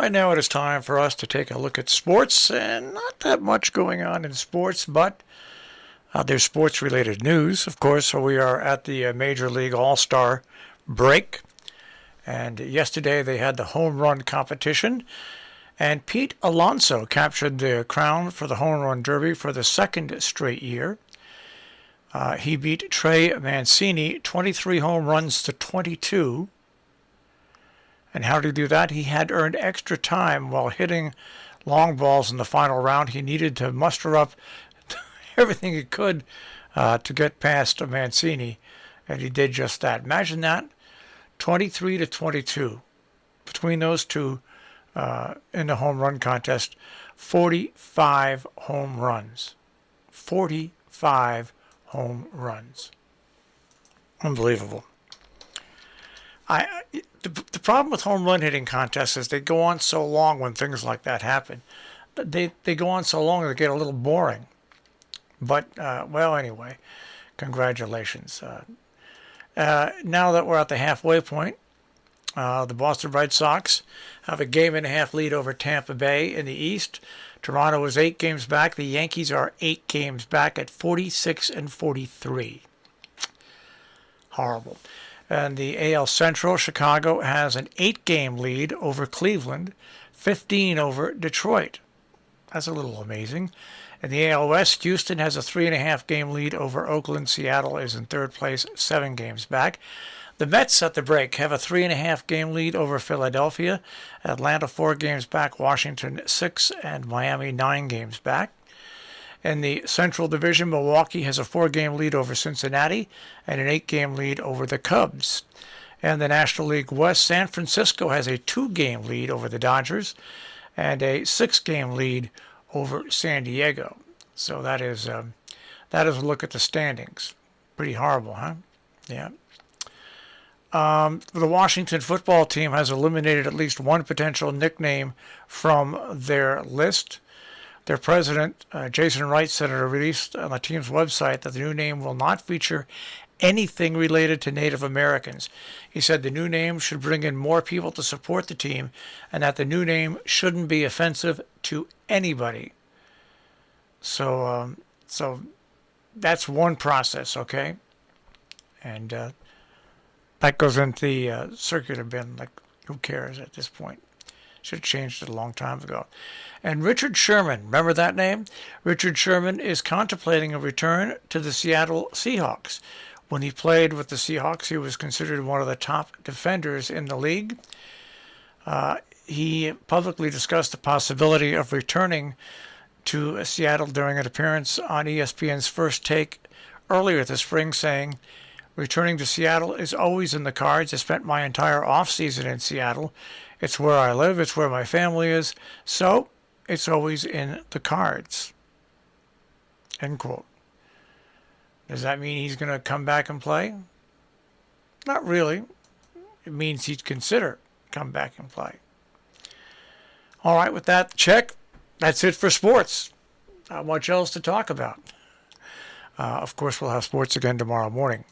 Right now it is time for us to take a look at sports, and not that much going on in sports, but there's sports-related news, of course. So we are at the Major League All-Star break, and yesterday they had the home run competition, and Pete Alonso captured the crown for the home run derby for the second straight year. He beat Trey Mancini 23 home runs to 22. And how did he do that? He had earned extra time while hitting long balls in the final round. He needed to muster up everything he could to get past Mancini, and he did just that. Imagine that, 23 to 22 between those two in the home run contest. 45 home runs. 45 home runs. Unbelievable. The problem with home run hitting contests is they go on so long when things like that happen. They go on so long they get a little boring. But, well, anyway, congratulations. Now that we're at the halfway point, the Boston Red Sox have a 1.5 lead over Tampa Bay in the East. Toronto is 8 games back. The Yankees are 8 games back at 46 and 43. Horrible. And the AL Central, Chicago has an 8-game lead over Cleveland, 15 over Detroit. That's a little amazing. In the AL West, Houston has a 3.5-game lead over Oakland. Seattle is in third place, 7 games back. The Mets at the break have a 3.5-game lead over Philadelphia. Atlanta 4 games back, Washington 6, and Miami 9 games back. In the Central Division, Milwaukee has a 4-game lead over Cincinnati and an 8-game lead over the Cubs. And the National League West, San Francisco has a 2-game lead over the Dodgers and a 6-game lead over San Diego. So that is a look at the standings. Pretty horrible, huh? Yeah. The Washington football team has eliminated at least one potential nickname from their list. Their president, Jason Wright, said in a release on the team's website that the new name will not feature anything related to Native Americans. He said the new name should bring in more people to support the team and that the new name shouldn't be offensive to anybody. So that's one process, okay? And that goes into the circular bin. Like, who cares at this point? Should have changed it a long time ago. And Richard Sherman, remember that name? Richard Sherman is contemplating a return to the Seattle Seahawks. When he played with the Seahawks, he was considered one of the top defenders in the league. He publicly discussed the possibility of returning to Seattle during an appearance on ESPN's First Take earlier this spring, saying, "Returning to Seattle is always in the cards. I spent my entire off-season in Seattle. It's where I live. It's where my family is. So it's always in the cards." End quote. Does that mean he's going to come back and play? Not really. It means he'd consider come back and play. All right, with that check, that's it for sports. Not much else to talk about. Of course, we'll have sports again tomorrow morning.